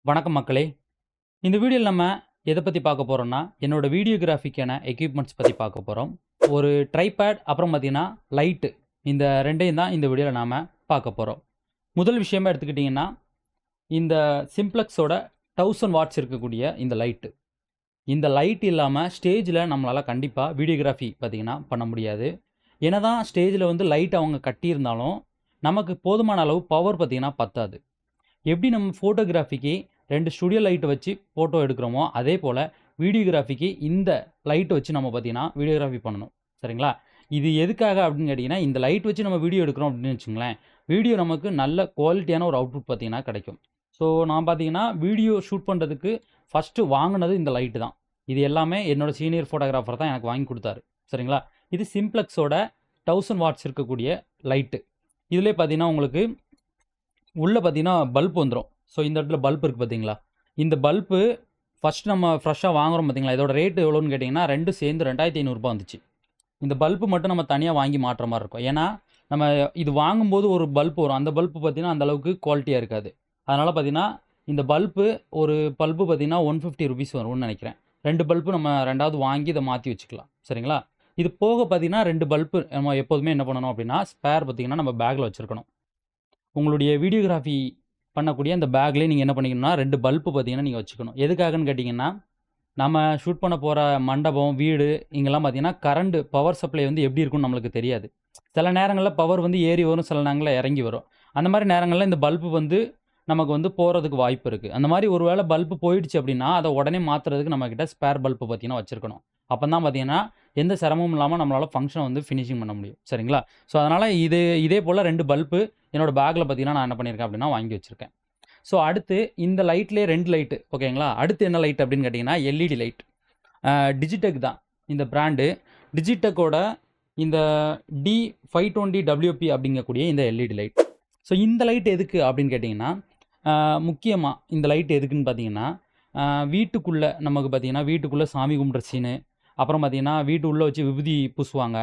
வணக்கம் மக்களே. இந்த வீடியோவில் நம்ம எதை பற்றி பார்க்க போகிறோம்னா, என்னோட வீடியோகிராஃபிக்கான எக்யூப்மெண்ட்ஸ் பற்றி பார்க்க போகிறோம். ஒரு ட்ரைபேட், அப்புறம் பார்த்தீங்கன்னா லைட்டு, இந்த ரெண்டையும் தான் இந்த வீடியோவில் நாம் பார்க்க போகிறோம். முதல் விஷயமா எடுத்துக்கிட்டிங்கன்னா, இந்த சிம்ப்ளக்ஸோட 1000 வாட்ஸ் இருக்கக்கூடிய இந்த லைட்டு. இந்த லைட் இல்லாமல் ஸ்டேஜில் நம்மளால் கண்டிப்பாக வீடியோகிராஃபி பார்த்திங்கன்னா பண்ண முடியாது. என்னதான் ஸ்டேஜில் வந்து லைட் அவங்க கட்டியிருந்தாலும் நமக்கு போதுமான அளவு பவர் பார்த்திங்கன்னா பத்தாது. எப்படி நம்ம ஃபோட்டோகிராஃபிக்கு 2 ஸ்டுடியோ லைட் வச்சு ஃபோட்டோ எடுக்கிறோமோ, அதே போல் வீடியோகிராஃபிக்கு இந்த லைட் வச்சு நம்ம பார்த்தீங்கன்னா வீடியோகிராஃபி பண்ணணும். சரிங்களா? இது எதுக்காக அப்படின்னு கேட்டிங்கன்னா, இந்த லைட் வச்சு நம்ம வீடியோ எடுக்கிறோம் அப்படின்னு வச்சுக்கங்களேன், வீடியோ நமக்கு நல்ல குவாலிட்டியான ஒரு அவுட்புட் பார்த்தீங்கன்னா கிடைக்கும். ஸோ நான் பார்த்தீங்கன்னா வீடியோ ஷூட் பண்ணுறதுக்கு ஃபஸ்ட்டு வாங்கினது இந்த லைட்டு தான். இது எல்லாமே என்னோட சீனியர் ஃபோட்டோகிராஃபர் தான் எனக்கு வாங்கி கொடுத்தாரு. சரிங்களா? இது சிம்ப்ளக்ஸோட 1000 வாட்ஸ் இருக்கக்கூடிய லைட்டு. இதிலே பார்த்தீங்கன்னா உங்களுக்கு உள்ளே பார்த்தீங்கன்னா பல்ப் வந்துடும். ஸோ இந்த இடத்துல பல்ப் இருக்குது பார்த்தீங்களா? இந்த பல்பு ஃபஸ்ட் நம்ம ஃப்ரெஷ்ஷாக வாங்குறோம் பார்த்தீங்களா? இதோட ரேட்டு எவ்வளோன்னு கேட்டிங்கன்னா, 2 சேர்ந்து ரூ. 2500 வந்துச்சு. இந்த பல்பு மட்டும் நம்ம தனியாக வாங்கி மாட்டுற மாதிரி இருக்கும். ஏன்னா, நம்ம இது வாங்கும்போது ஒரு பல்ப் வரும். அந்த பல்பு பார்த்தீங்கன்னா, அந்த அளவுக்கு குவாலிட்டியாக இருக்காது. அதனால் பார்த்தீங்கன்னா, இந்த ஒரு பல்பு பார்த்தீங்கன்னா ₹150 வரும்னு நினைக்கிறேன். 2 பல்பு நம்ம 2வது வாங்கி இதை மாற்றி வச்சுக்கலாம். சரிங்களா? இது போக பார்த்தீங்கன்னா 2 பல்பு நம்ம எப்போதுமே என்ன பண்ணணும் அப்படின்னா, ஸ்பேர் பார்த்தீங்கன்னா நம்ம பேக்கில் வச்சுருக்கணும். உங்களுடைய வீடியோகிராஃபி பண்ணக்கூடிய அந்த பேக்லேயே நீங்கள் என்ன பண்ணிக்கணும்னா 2 பல்பு பார்த்தீங்கன்னா நீங்கள் வச்சுக்கணும். எதுக்காகன்னு கேட்டிங்கன்னா, நம்ம ஷூட் பண்ண போகிற மண்டபம், வீடு இங்கெல்லாம் பார்த்தீங்கன்னா கரண்ட் பவர் சப்ளை வந்து எப்படி இருக்கும்னு நம்மளுக்கு தெரியாது. சில நேரங்களில் பவர் வந்து ஏறி வரும், சில நேரங்களில் இறங்கி வரும். அந்த மாதிரி நேரங்களில் இந்த பல்பு வந்து நமக்கு வந்து போகிறதுக்கு வாய்ப்பு இருக்குது. அந்த மாதிரி ஒரு வேளை பல்பு போயிடுச்சு அப்படின்னா, அதை உடனே மாற்றுறதுக்கு நம்மக்கிட்ட ஸ்பேர் பல்பு பார்த்தீங்கன்னா வச்சுருக்கணும். அப்போ தான் பார்த்தீங்கன்னா, எந்த சிரமமும் இல்லாமல் நம்மளால் ஃபங்க்ஷனை வந்து ஃபினிஷிங் பண்ண முடியும். சரிங்களா? ஸோ அதனால் இதே போல் 2 பல்பு என்னோட பேக்கில் பார்த்தீங்கன்னா நான் என்ன பண்ணியிருக்கேன் அப்படின்னா வாங்கி வச்சுருக்கேன். ஸோ அடுத்து இந்த லைட்லேயே 2 லைட்டு ஓகேங்களா? அடுத்து என்ன லைட் அப்படின்னு கேட்டிங்கன்னா, எல்இடி லைட். டிஜிடெக் தான் இந்த பிராண்டு. டிஜிடெக்கோட இந்த D520WP அப்படிங்கக்கூடிய இந்த எல்இடி லைட். ஸோ இந்த லைட் எதுக்கு அப்படின்னு கேட்டிங்கன்னா, முக்கியமாக இந்த லைட் எதுக்குன்னு பார்த்தீங்கன்னா, வீட்டுக்குள்ளே நமக்கு பார்த்தீங்கன்னா, வீட்டுக்குள்ளே சாமி கும்பிட்ற சீனு, அப்புறம் பார்த்தீங்கன்னா வீட்டு உள்ளே வச்சு விபூதி பூசுவாங்க.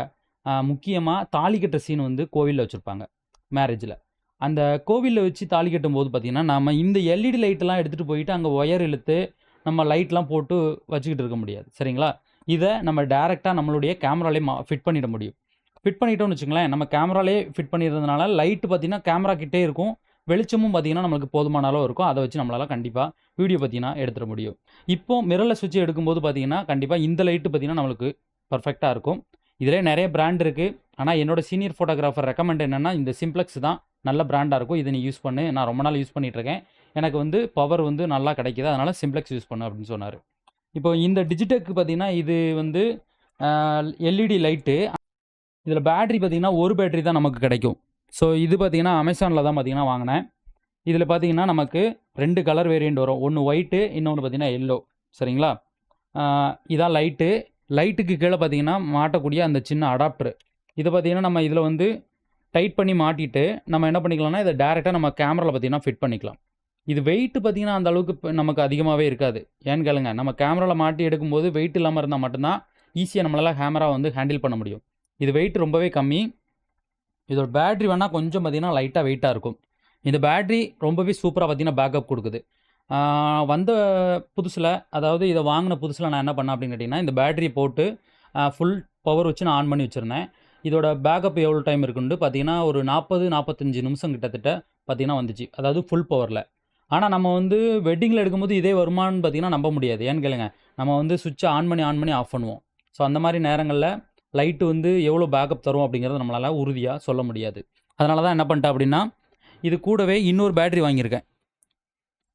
முக்கியமாக தாலி கட்டுற சீன் வந்து கோவிலில் வச்சுருப்பாங்க மேரேஜில். அந்த கோவிலில் வச்சு தாலி கட்டும்போது பார்த்தீங்கன்னா, நம்ம இந்த எல்இடி லைட்டெல்லாம் எடுத்துகிட்டு போயிட்டு அங்கே ஒயர் இழுத்து நம்ம லைட்லாம் போட்டு வச்சுக்கிட்டு இருக்க முடியாது. சரிங்களா? இதை நம்ம டைரெக்டாக நம்மளுடைய கேமராலே ஃபிட் பண்ணிட முடியும். ஃபிட் பண்ணிட்டோம்னு வச்சுங்களேன், நம்ம கேமராலே ஃபிட் பண்ணிடுறதுனால லைட்டு பார்த்தீங்கன்னா கேமரா கிட்டே இருக்கும். வெளிச்சமும் பார்த்தீங்கன்னா நம்மளுக்கு போதுமான அளவு இருக்கும். அதை வச்சு நம்மளால் கண்டிப்பாக வீடியோ பார்த்தீங்கன்னா எடுத்துட முடியும். இப்போ மிரர்லெஸ் வச்சு எடுக்கும்போது பார்த்தீங்கன்னா, கண்டிப்பாக இந்த லைட்டு பார்த்தீங்கன்னா நம்மளுக்கு பெர்ஃபெக்ட்டா இருக்கும். இதிலே நிறைய பிராண்ட் இருக்குது. ஆனால் என்னோட சீனியர் ஃபோட்டோகிராஃபர் ரெக்கமெண்ட் என்னென்னா, இந்த சிம்ப்ளக்ஸ் தான் நல்ல பிராண்டாக இருக்கும். இதை நீ யூஸ் பண்ணு. நான் ரொம்ப நாள் யூஸ் பண்ணிகிட்ருக்கேன். எனக்கு வந்து பவர் வந்து நல்லா கிடைக்குது. அதனால் சிம்ப்ளக்ஸ் யூஸ் பண்ணு அப்படின்னு சொன்னார். இப்போ இந்த டிஜிடெக் பார்த்தீங்கன்னா, இது வந்து எல்இடி லைட்டு. இதில் பேட்டரி பார்த்தீங்கன்னா, ஒரு பேட்டரி தான் நமக்கு கிடைக்கும். ஸோ இது பார்த்தீங்கன்னா, அமேசானில் தான் பார்த்தீங்கன்னா வாங்கினேன். இதில் பார்த்தீங்கன்னா, நமக்கு 2 கலர் வேரியண்ட் வரும். ஒன்று ஒயிட்டு, இன்னொன்று பார்த்தீங்கன்னா எல்லோ. சரிங்களா? இதான் லைட்டு. லைட்டுக்கு கீழே பார்த்தீங்கன்னா, மாட்டக்கூடிய அந்த சின்ன அடாப்டரு. இதை பார்த்தீங்கன்னா, நம்ம இதில் வந்து டைட் பண்ணி மாட்டிட்டு, நம்ம என்ன பண்ணிக்கலாம்னா, இதை டேரெக்டாக நம்ம கேமராவில் பார்த்தீங்கன்னா ஃபிட் பண்ணிக்கலாம். இது வெயிட் பார்த்தீங்கன்னா, அந்த அளவுக்கு நமக்கு அதிகமாகவே இருக்காது. ஏன்னு கேளுங்க, நம்ம கேமராவில் மாட்டி எடுக்கும்போது வெயிட் இல்லாமல் இருந்தால் மட்டும்தான் ஈஸியாக நம்மளால் கேமரா வந்து ஹேண்டில் பண்ண முடியும். இது வெயிட் ரொம்பவே கம்மி. இதோட பேட்டரி வேணால் கொஞ்சம் பார்த்தீங்கன்னா லைட்டாக வெயிட்டாக இருக்கும். இந்த பேட்டரி ரொம்பவே சூப்பராக பார்த்தீங்கன்னா பேக்கப் கொடுக்குது. வந்த புதுசில், அதாவது இதை வாங்கின புதுசில் நான் என்ன பண்ணேன் அப்படின்னு கேட்டிங்கன்னா, இந்த பேட்டரியை போட்டு ஃபுல் பவர் வச்சு நான் ஆன் பண்ணி வச்சுருந்தேன். இதோட பேக்கப் எவ்வளோ டைம் இருக்குன்ட்டு பார்த்தீங்கன்னா, ஒரு 40-45 நிமிஷம் கிட்டத்தட்ட பார்த்தீங்கன்னா வந்துச்சு. அதாவது ஃபுல் பவரில். ஆனால் நம்ம வந்து வெட்டிங்கில் எடுக்கும்போது இதே வருமானு பார்த்தீங்கன்னா நம்ப முடியாது. ஏன்னு கேளுங்க, நம்ம வந்து சுவிட்சை ஆன் பண்ணி ஆஃப் பண்ணுவோம். ஸோ அந்த மாதிரி நேரங்களில் லைட்டு வந்து எவ்வளோ பேக்கப் தரும் அப்படிங்கிறத நம்மளால் உறுதியாக சொல்ல முடியாது. அதனால தான் என்ன பண்ணிட்டேன் அப்படின்னா, இது கூடவே இன்னொரு பேட்டரி வாங்கியிருக்கேன்.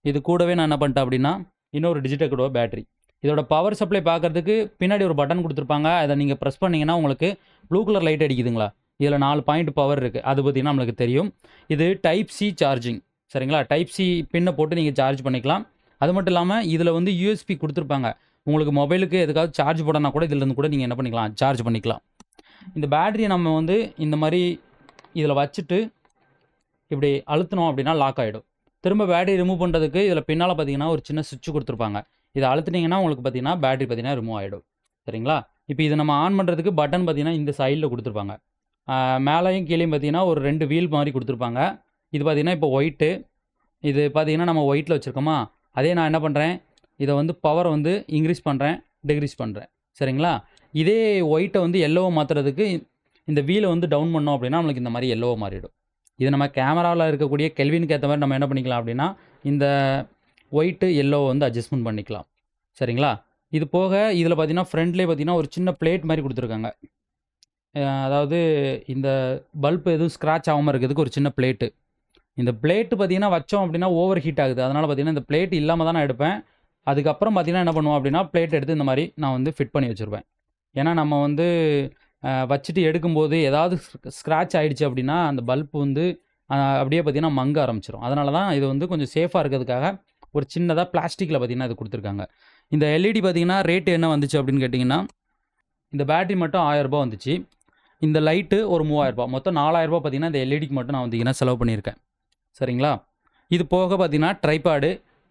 இது கூடவே நான் என்ன பண்ணிட்டேன் அப்படின்னா, இன்னொரு டிஜிடெக்கோட பேட்டரி. இதோட பவர் சப்ளை பார்க்குறதுக்கு பின்னாடி ஒரு பட்டன் கொடுத்துருப்பாங்க. அதை நீங்கள் ப்ரெஸ் பண்ணிங்கன்னா உங்களுக்கு ப்ளூ கலர் லைட் அடிக்குதுங்களா? இதில் 4 பாயிண்ட் பவர் இருக்குது. அது பார்த்தீங்கன்னா நம்மளுக்கு தெரியும். இது டைப் சி சார்ஜிங். சரிங்களா? டைப் சி பின்னை போட்டு நீங்கள் சார்ஜ் பண்ணிக்கலாம். அது மட்டும் இல்லாமல் இதில் வந்து யூஎஸ்பி கொடுத்துருப்பாங்க. உங்களுக்கு மொபைலுக்கு எதுக்காவது சார்ஜ் போடனா கூட இதிலேருந்து கூட நீங்கள் என்ன பண்ணிக்கலாம், சார்ஜ் பண்ணிக்கலாம். இந்த பேட்டரியை நம்ம வந்து இந்த மாதிரி இதில் வச்சுட்டு இப்படி அழுத்தினோம் அப்படின்னா லாக் ஆகிடும். திரும்ப பேட்டரி ரிமூவ் பண்ணுறதுக்கு இதில் பின்னால் பார்த்தீங்கன்னா ஒரு சின்ன சுவிட்ச் கொடுத்துருப்பாங்க. இதை அழுத்துனீங்கன்னா உங்களுக்கு பார்த்தீங்கன்னா பேட்டரி பார்த்தீங்கன்னா ரிமூவ் ஆகிடும். சரிங்களா? இப்போ இதை நம்ம ஆன் பண்ணுறதுக்கு பட்டன் பார்த்தீங்கன்னா இந்த சைடில் கொடுத்துருப்பாங்க. மேலேயும் கீழேயும் பார்த்தீங்கன்னா ஒரு 2 வீல் மாதிரி கொடுத்துருப்பாங்க. இது பார்த்தீங்கன்னா இப்போ ஒயிட்டு. இது பார்த்தீங்கன்னா நம்ம ஒயிட்டில் வச்சுருக்கோமா, அதே நான் என்ன பண்ணுறேன், இதை வந்து பவரை வந்து இன்க்ரீஸ் பண்ணுறேன், டிக்ரீஸ் பண்ணுறேன். சரிங்களா? இதே ஒயிட்டை வந்து எல்லோவை மாற்றுறதுக்கு இந்த வீலை வந்து டவுன் பண்ணோம் அப்படின்னா நம்மளுக்கு இந்த மாதிரி எல்லோவை மாறிடும். இது நம்ம கேமராவில் இருக்கக்கூடிய கெல்வினுக்கு ஏற்ற மாதிரி நம்ம என்ன பண்ணிக்கலாம் அப்படின்னா, இந்த ஒயிட்டு எல்லோவை வந்து அட்ஜஸ்ட்மெண்ட் பண்ணிக்கலாம். சரிங்களா? இது போக இதில் பார்த்தீங்கன்னா ஃப்ரண்ட்லேயே பார்த்தீங்கன்னா ஒரு சின்ன பிளேட் மாதிரி கொடுத்துருக்காங்க. அதாவது இந்த பல்ப் எதுவும் ஸ்க்ராட்ச் ஆகாமல் இருக்கிறதுக்கு ஒரு சின்ன பிளேட்டு. இந்த பிளேட்டு பார்த்தீங்கன்னா வச்சோம் அப்படின்னா ஓவர் ஹீட் ஆகுது. அதனால் பார்த்தீங்கன்னா இந்த பிளேட் இல்லாமல் தான் நான் எடுப்பேன். அதுக்கப்புறம் பார்த்தீங்கன்னா என்ன பண்ணுவோம் அப்படின்னா, பிளேட் எடுத்து இந்த மாதிரி நான் வந்து ஃபிட் பண்ணி வச்சுருவேன். ஏன்னா நம்ம வந்து வச்சுட்டு எடுக்கும்போது ஏதாவது ஸ்க்ராட்ச் ஆகிடுச்சு அப்படின்னா அந்த பல்ப் வந்து அப்படியே பார்த்தீங்கன்னா மங்க ஆரம்பிச்சிடும். அதனால தான் இது வந்து கொஞ்சம் சேஃபாக இருக்கிறதுக்காக ஒரு சின்னதாக பிளாஸ்டிக்கில் பார்த்தீங்கன்னா இது கொடுத்துருக்காங்க. இந்த எல்இடி பார்த்தீங்கன்னா ரேட்டு என்ன வந்துச்சு அப்படின்னு கேட்டிங்கன்னா, இந்த பேட்டரி மட்டும் ரூ. 1000 வந்துச்சு. இந்த லைட்டு ஒரு ரூ. 3000. மொத்தம் ரூ. 4000 பார்த்தீங்கன்னா இந்த எல்இடிக்கு மட்டும் நான் வந்தீங்கன்னா செலவு பண்ணியிருக்கேன். சரிங்களா? இது போக பார்த்தீங்கன்னா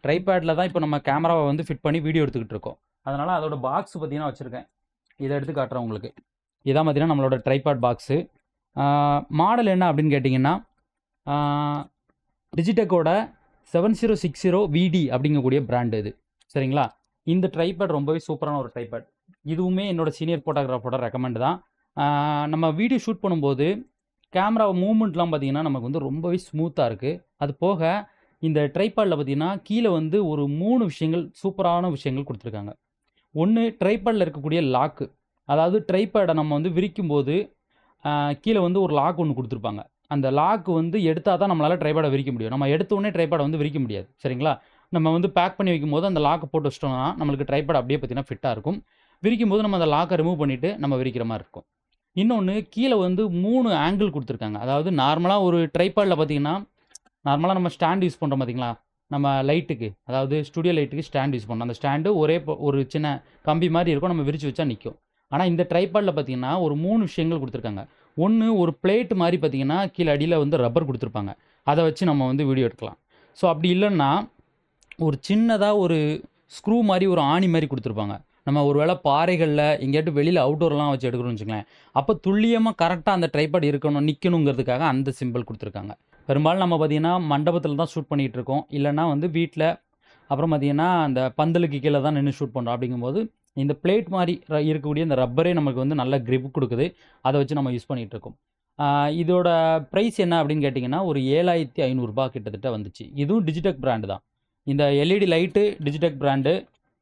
ட்ரைபேடில் தான் இப்போ நம்ம கேமராவை வந்து ஃபிட் பண்ணி வீடியோ எடுத்துக்கிட்டு இருக்கோம். அதனால் அதோட பாக்ஸ் பார்த்தீங்கன்னா வச்சுருக்கேன். இதை எடுத்து காட்டுறேன் உங்களுக்கு. இதான் பார்த்தீங்கன்னா நம்மளோட ட்ரைபாட் பாக்ஸு. மாடல் என்ன அப்படின்னு கேட்டிங்கன்னா, டிஜிடெக்கோட 7060 விடி அப்படிங்கக்கூடிய பிராண்டு இது. சரிங்களா? இந்த ட்ரைபேட் ரொம்பவே சூப்பரான ஒரு ட்ரைபேட். இதுவுமே என்னோட சீனியர் ஃபோட்டோகிராஃபரோட ரெக்கமெண்ட் தான். நம்ம வீடியோ ஷூட் பண்ணும்போது கேமரா மூவ்மெண்ட்லாம் பார்த்தீங்கன்னா நமக்கு வந்து ரொம்பவே ஸ்மூத்தாக இருக்குது. அது போக இந்த ட்ரைபாடில் பார்த்தீங்கன்னா கீழே வந்து ஒரு 3 விஷயங்கள் சூப்பரான விஷயங்கள் கொடுத்துருக்காங்க. ஒன்று, ட்ரைபாடில் இருக்கக்கூடிய லாக்கு. அதாவது ட்ரைபேடை நம்ம வந்து விரிக்கும்போது கீழே வந்து ஒரு லாக் ஒன்று கொடுத்துருப்பாங்க. அந்த லாக் வந்து எடுத்தால் தான் நம்மளால் ட்ரைபேடை விரிக்க முடியும். நம்ம எடுத்தோடனே ட்ரைபேடை வந்து விரிக்க முடியாது. சரிங்களா? நம்ம வந்து பேக் பண்ணி வைக்கும்போது அந்த லாக்கை போட்டு வச்சிட்டோம்னா நம்மளுக்கு ட்ரைபேட் அப்படியே பார்த்தீங்கன்னா ஃபிட்டாக இருக்கும். விரிக்கும்போது நம்ம அந்த லாக்கை ரிமூவ் பண்ணிவிட்டு நம்ம விரிக்கிற மாதிரி இருக்கும். இன்னொன்று, கீழே வந்து 3 ஆங்கிள் கொடுத்துருக்காங்க. அதாவது நார்மலாக ஒரு ட்ரைபாடில் பார்த்தீங்கன்னா, நார்மலாக நம்ம ஸ்டாண்ட் யூஸ் பண்ணுறோம் பார்த்தீங்களா? நம்ம லைட்டுக்கு, அதாவது ஸ்டுடியோ லைட்டுக்கு ஸ்டாண்ட் யூஸ் பண்ணோம். அந்த ஸ்டாண்டு ஒரு சின்ன கம்பி மாதிரி இருக்கும். நம்ம விரிச்சு வச்சா நிற்கும். ஆனால் இந்த ட்ரைபாடில் பார்த்தீங்கன்னா ஒரு 3 விஷயங்கள் கொடுத்துருக்காங்க. ஒன்று, ஒரு பிளேட் மாதிரி பார்த்தீங்கன்னா கீழே அடியில் வந்து ரப்பர் கொடுத்துருப்பாங்க. அதை வச்சு நம்ம வந்து வீடியோ எடுக்கலாம். ஸோ அப்படி இல்லைன்னா ஒரு சின்னதாக ஒரு ஸ்க்ரூ மாதிரி ஒரு ஆணி மாதிரி கொடுத்துருப்பாங்க. நம்ம ஒரு வேளை பாறைகளில் எங்கேயாட்டு வெளியில் அவுட்டோர்லாம் வச்சு எடுக்கணும்னு வச்சுக்கங்களேன், அப்போ துல்லியமாக கரெக்டாக அந்த ட்ரைபாட் இருக்கணும், நிற்கணுங்கிறதுக்காக அந்த சிம்பிள் கொடுத்துருக்காங்க. பெரும்பாலும் நம்ம பார்த்தீங்கன்னா மண்டபத்தில் தான் ஷூட் பண்ணிகிட்டு இருக்கோம். இல்லைன்னா வந்து வீட்டில், அப்புறம் பார்த்தீங்கன்னா அந்த பந்தலுக்கு கீழே தான் நின்று ஷூட் பண்ணுறோம். அப்படிங்கும்போது இந்த பிளேட் மாதிரி இருக்கக்கூடிய இந்த ரப்பரே நமக்கு வந்து நல்ல கிரிப் கொடுக்குது. அதை வச்சு நம்ம யூஸ் பண்ணிகிட்டு இருக்கோம். இதோட ப்ரைஸ் என்ன அப்படின்னு கேட்டிங்கன்னா, ஒரு ரூ. 7500 கிட்டத்தட்ட வந்துச்சு. இதுவும் டிஜிடெக் பிராண்டு தான். இந்த எல்இடி லைட்டு டிஜிடெக் பிராண்டு.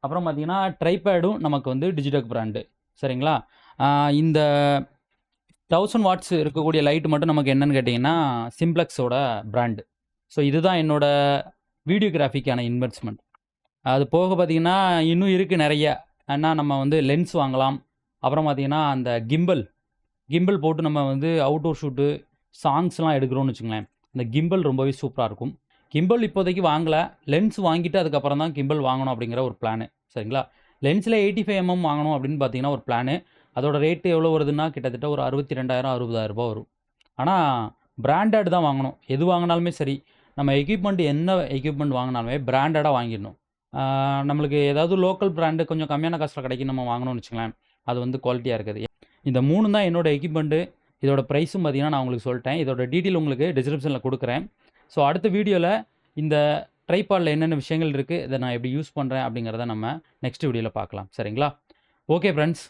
அப்புறம் பார்த்தீங்கன்னா ட்ரைபேடும் நமக்கு வந்து டிஜிடெக் பிராண்டு. சரிங்களா? இந்த 1000 வாட்ஸ் இருக்கக்கூடிய லைட் மட்டும் நமக்கு என்னன்னு கேட்டிங்கன்னா சிம்ப்ளெக்ஸோட பிராண்டு. ஸோ இதுதான் என்னோட வீடியோகிராஃபிக்கான இன்வெஸ்ட்மெண்ட். அது போக பார்த்தீங்கன்னா இன்னும் இருக்குது நிறைய. ஏன்னா நம்ம வந்து லென்ஸ் வாங்கலாம். அப்புறம் பார்த்தீங்கன்னா அந்த கிம்பிள் போட்டு நம்ம வந்து அவுட்டோர் ஷூட்டு, சாங்ஸ்லாம் எடுக்கிறோம்னு வச்சுங்களேன், இந்த கிம்பிள் ரொம்பவே சூப்பராக இருக்கும். கிம்பிள் இப்போதைக்கு வாங்கலை. லென்ஸ் வாங்கிட்டு அதுக்கப்புறம் தான் கிம்பிள் வாங்கணும் அப்படிங்கிற ஒரு பிளானு. சரிங்களா? லென்ஸில் 85mm வாங்கணும் அப்படின்னு பார்த்தீங்கன்னா ஒரு பிளானு. அதோட ரேட்டு எவ்வளோ வருதுன்னா கிட்டத்தட்ட ஒரு 62,000 60,000 வரும். ஆனால் பிராண்டட் தான் வாங்கணும். எது வாங்கினாலுமே சரி, நம்ம எக்யூப்மெண்ட் என்ன எக்யூப்மெண்ட் வாங்கினாலுமே பிராண்டடாக வாங்கிடணும். நம்மளுக்கு ஏதாவது லோக்கல் பிராண்டு கொஞ்சம் கம்மியான காசில் கிடைக்கும் நம்ம வாங்கணும்னு வச்சுங்களேன், அது வந்து குவாலிட்டியாக இருக்குது. இந்த 3 தான் என்னோட எக்யூப்மெண்ட்டு. இதோட ப்ரைஸும் பார்த்தீங்கன்னா நான் உங்களுக்கு சொல்லிட்டேன். இதோட டீட்டெயில் உங்களுக்கு டிஸ்கிரிப்ஷனில் கொடுக்குறேன். ஸோ அடுத்த வீடியோவில் இந்த ட்ரைபாடில் என்னென்ன விஷயங்கள் இருக்குது, இதை நான் எப்படி யூஸ் பண்ணுறேன் அப்படிங்கிறத நம்ம நெக்ஸ்ட் வீடியோவில் பார்க்கலாம். சரிங்களா? Okay friends.